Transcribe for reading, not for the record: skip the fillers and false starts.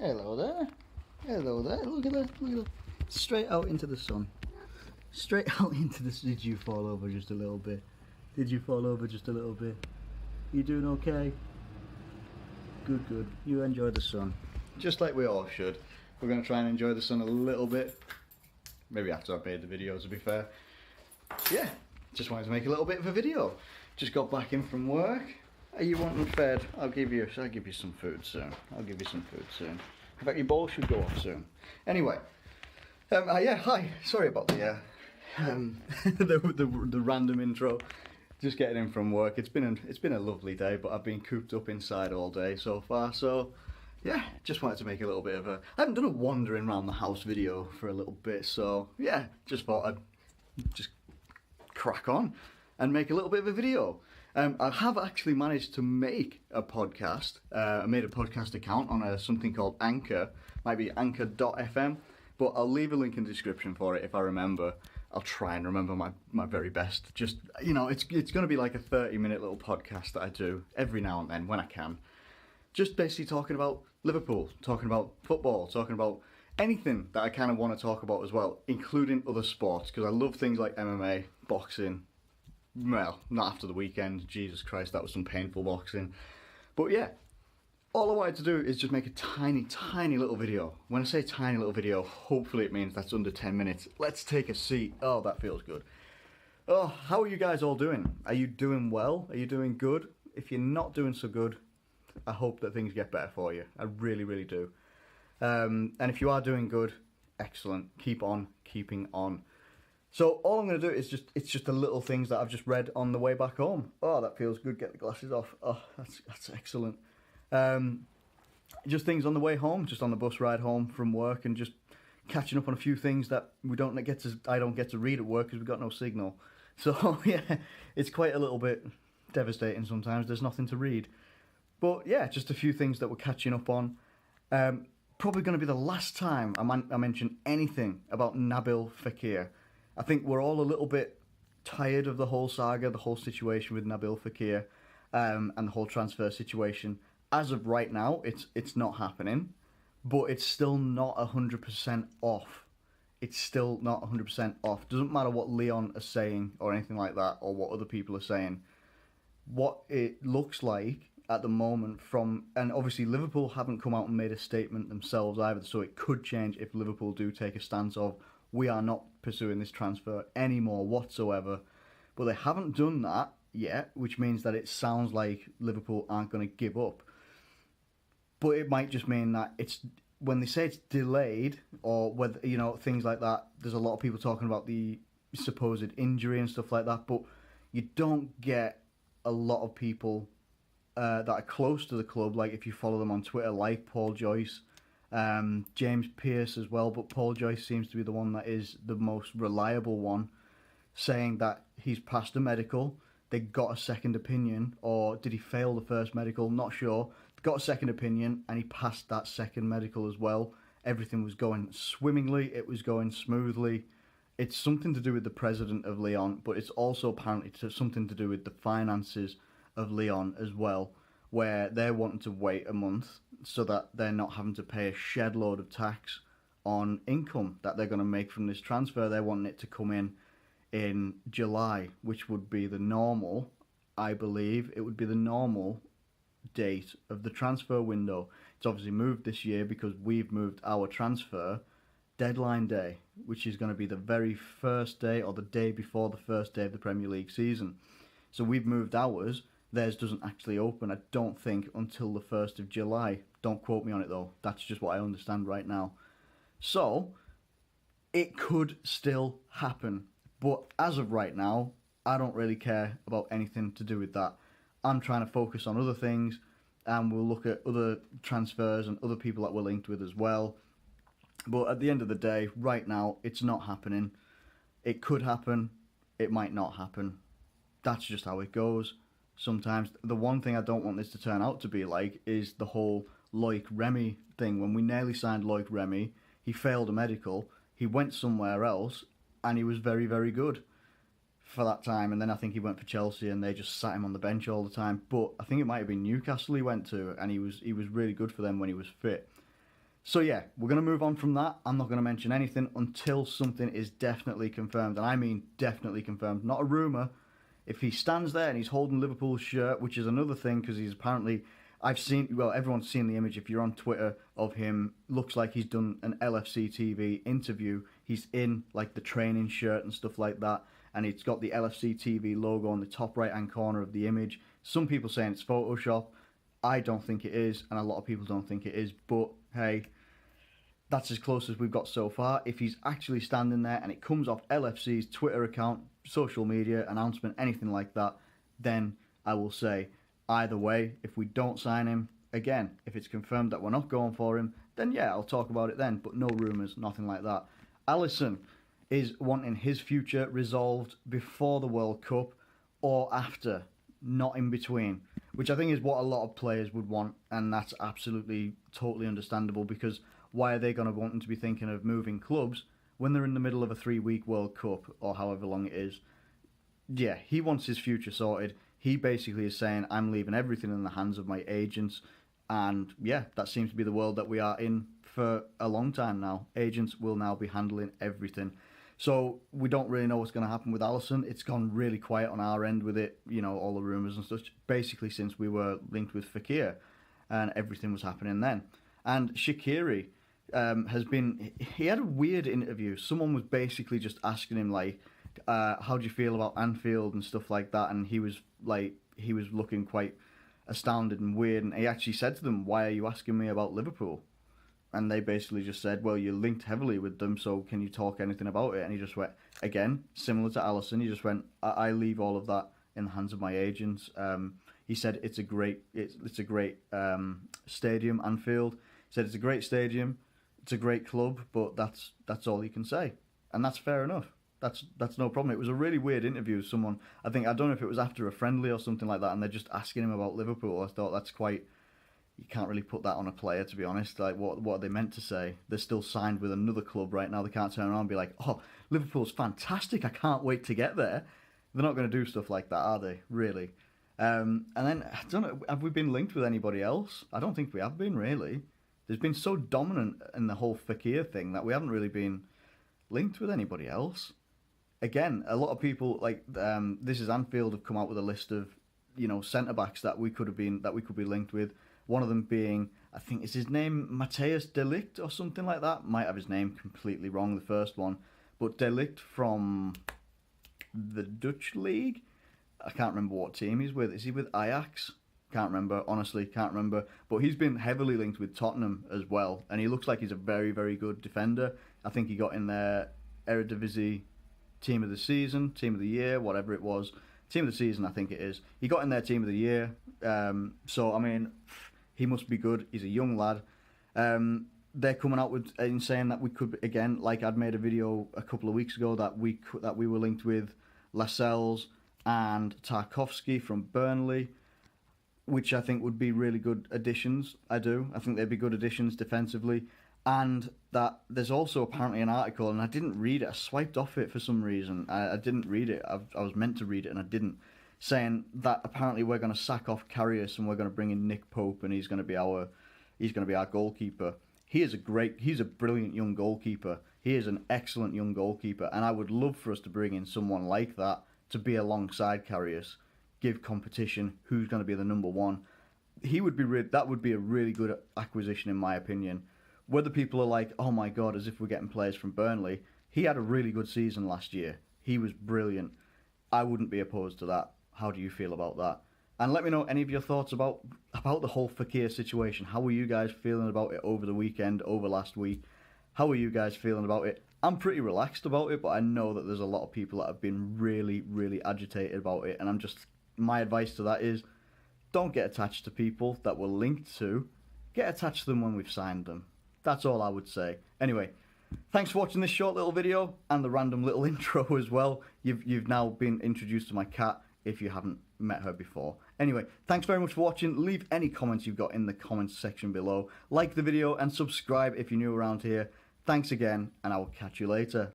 Hello there. Hello there. Look at that. Look at that. Straight out into the sun. Straight out into the sun. Did you fall over just a little bit? Did you fall over just a little bit? You doing okay? Good, good. You enjoy the sun. Just like we all should. We're going to try and enjoy the sun a little bit. Maybe after I've made the video, to be fair. Yeah, just wanted to make a little bit of a video. Just got back in from work. Are you wanting fed? I'll give you some food soon. I'll give you some food soon. In fact, your bowl should go off soon. Anyway, yeah, hi. Sorry about the the random intro. Just getting in from work. It's been a lovely day, but I've been cooped up inside all day so far. So yeah, just wanted to make a little bit of a. I haven't done a wandering around the house video for a little bit, so yeah, just thought I'd just crack on and make a little bit of a video. I have actually managed to make a podcast. I made a podcast account on something called Anchor. Might be anchor.fm, but I'll leave a link in the description for it if I remember. I'll try and remember my very best. Just, you know, it's going to be like a 30-minute little podcast that I do every now and then when I can. Just basically talking about Liverpool, talking about football, talking about anything that I kind of want to talk about as well, including other sports, because I love things like MMA, boxing. Well, not after the weekend. Jesus Christ, that was some painful boxing. But yeah, all I wanted to do is just make a tiny little video. When I say tiny little video, hopefully it means that's under 10 minutes. Let's take a seat. Oh, that feels good. Oh, how are you guys all doing? Are you doing well? Are you doing good? If you're not doing so good, I hope that things get better for you. I really, really do. And if you are doing good, excellent. Keep on keeping on. So all I'm going to do is it's just the little things that I've just read on the way back home. Oh, that feels good. Get the glasses off. Oh, that's excellent. Just things on the way home, just on the bus ride home from work, and just catching up on a few things that I don't get to read at work because we've got no signal. So yeah, it's quite a little bit devastating sometimes. There's nothing to read. But yeah, just a few things that we're catching up on. Probably going to be the last time I mention anything about Nabil Fekir. I think we're all a little bit tired of the whole saga, the whole situation with Nabil Fekir, and the whole transfer situation. As of right now, it's not happening, but it's still not 100% off. It's still not 100% off. Doesn't matter what Leon are saying or anything like that, or what other people are saying. What it looks like at the moment and obviously Liverpool haven't come out and made a statement themselves either, so it could change if Liverpool do take a stance of, we are not pursuing this transfer anymore whatsoever. But they haven't done that yet, which means that it sounds like Liverpool aren't going to give up. But it might just mean that it's, when they say it's delayed, or whether, you know, things like that, there's a lot of people talking about the supposed injury and stuff like that, but you don't get a lot of people that are close to the club, like if you follow them on Twitter, like Paul Joyce, James Pearce as well, but Paul Joyce seems to be the one that is the most reliable one, saying that he's passed a medical, they got a second opinion, or did he fail the first medical, not sure, got a second opinion, and he passed that second medical as well. Everything was going swimmingly, it was going smoothly. It's something to do with the president of Lyon, but it's also apparently something to do with the finances of Lyon as well, where they're wanting to wait a month so that they're not having to pay a shed load of tax on income that they're going to make from this transfer. They're wanting it to come in July, which would be the normal, I believe, it would be the normal date of the transfer window. It's obviously moved this year because we've moved our transfer deadline day, which is going to be the very first day or the day before the first day of the Premier League season. So we've moved ours. Theirs doesn't actually open, I don't think, until the 1st of July. Don't quote me on it, though. That's just what I understand right now. So, it could still happen. But as of right now, I don't really care about anything to do with that. I'm trying to focus on other things, and we'll look at other transfers and other people that we're linked with as well. But at the end of the day, right now, it's not happening. It could happen. It might not happen. That's just how it goes. Sometimes the one thing I don't want this to turn out to be like is the whole Loic Remy thing. When we nearly signed Loic Remy, he failed a medical, he went somewhere else, and he was very, very good for that time. And then I think he went for Chelsea and they just sat him on the bench all the time. But I think it might have been Newcastle he went to, and he was really good for them when he was fit. So yeah, we're going to move on from that. I'm not going to mention anything until something is definitely confirmed. And I mean definitely confirmed, not a rumour. If he stands there and he's holding Liverpool's shirt, which is another thing because he's apparently... I've seen... Well, everyone's seen the image if you're on Twitter of him. Looks like he's done an LFC TV interview. He's in like the training shirt and stuff like that. And it's got the LFC TV logo on the top right-hand corner of the image. Some people saying it's Photoshop. I don't think it is, and a lot of people don't think it is. But hey, that's as close as we've got so far. If he's actually standing there and it comes off LFC's Twitter account, social media, announcement, anything like that, then I will say, either way, if we don't sign him, again, if it's confirmed that we're not going for him, then yeah, I'll talk about it then. But no rumours, nothing like that. Alisson is wanting his future resolved before the World Cup or after, not in between, which I think is what a lot of players would want, and that's absolutely totally understandable, because why are they going to want them to be thinking of moving clubs when they're in the middle of a 3-week World Cup or however long it is? Yeah, he wants his future sorted. He basically is saying, I'm leaving everything in the hands of my agents, and yeah, that seems to be the world that we are in for a long time now. Agents will now be handling everything. So we don't really know what's going to happen with Alisson. It's gone really quiet on our end with it, you know, all the rumours and stuff, basically since we were linked with Fekir and everything was happening then. And Shaqiri has been... He had a weird interview. Someone was basically just asking him, like, how do you feel about Anfield and stuff like that? And he was looking quite astounded and weird. And he actually said to them, why are you asking me about Liverpool? And they basically just said, well, you're linked heavily with them, so can you talk anything about it? And he just went, again, similar to Alisson, he just went, I leave all of that in the hands of my agents. He said it's a great stadium, Anfield. He said it's a great stadium, it's a great club, but that's all he can say. And that's fair enough. That's no problem. It was a really weird interview with someone. I don't know if it was after a friendly or something like that, and they're just asking him about Liverpool. I thought that's quite... You can't really put that on a player, to be honest. Like, what are they meant to say? They're still signed with another club right now. They can't turn around and be like, oh, Liverpool's fantastic, I can't wait to get there. They're not going to do stuff like that, are they? Really? And then, I don't know, have we been linked with anybody else? I don't think we have been, really. There's been so dominant in the whole Fekir thing that we haven't really been linked with anybody else. Again, a lot of people, like, This Is Anfield, have come out with a list of, you know, centre-backs that we could be linked with. One of them being, I think, is his name Matthijs de Ligt or something like that? Might have his name completely wrong, the first one. But de Ligt from the Dutch league? I can't remember what team he's with. Is he with Ajax? Can't remember, honestly, can't remember. But he's been heavily linked with Tottenham as well. And he looks like he's a very, very good defender. I think he got in their Eredivisie Team of the Season, Team of the Year, whatever it was. Team of the Season, I think it is. He got in their Team of the Year. So, I mean... He must be good. He's a young lad. They're coming out with and saying that we could, again, like I'd made a video a couple of weeks ago, that we were linked with Lascelles and Tarkowski from Burnley, which I think would be really good additions. I think they'd be good additions defensively. And that there's also apparently an article, and I didn't read it. I swiped off it for some reason. I didn't read it. I was meant to read it and I didn't. Saying that apparently we're going to sack off Karius and we're going to bring in Nick Pope and he's going to be our goalkeeper. He's a brilliant young goalkeeper. He is an excellent young goalkeeper, and I would love for us to bring in someone like that to be alongside Karius, give competition. Who's going to be the number one? That would be a really good acquisition in my opinion. Whether people are like, oh my god, as if we're getting players from Burnley. He had a really good season last year. He was brilliant. I wouldn't be opposed to that. How do you feel about that? And let me know any of your thoughts about the whole Fekir situation. How were you guys feeling about it over the weekend, over last week? How are you guys feeling about it? I'm pretty relaxed about it, but I know that there's a lot of people that have been really, really agitated about it. And my advice to that is, don't get attached to people that we're linked to. Get attached to them when we've signed them. That's all I would say. Anyway, thanks for watching this short little video and the random little intro as well. You've now been introduced to my cat, if you haven't met her before. Anyway, thanks very much for watching. Leave any comments you've got in the comments section below. Like the video and subscribe if you're new around here. Thanks again, and I will catch you later.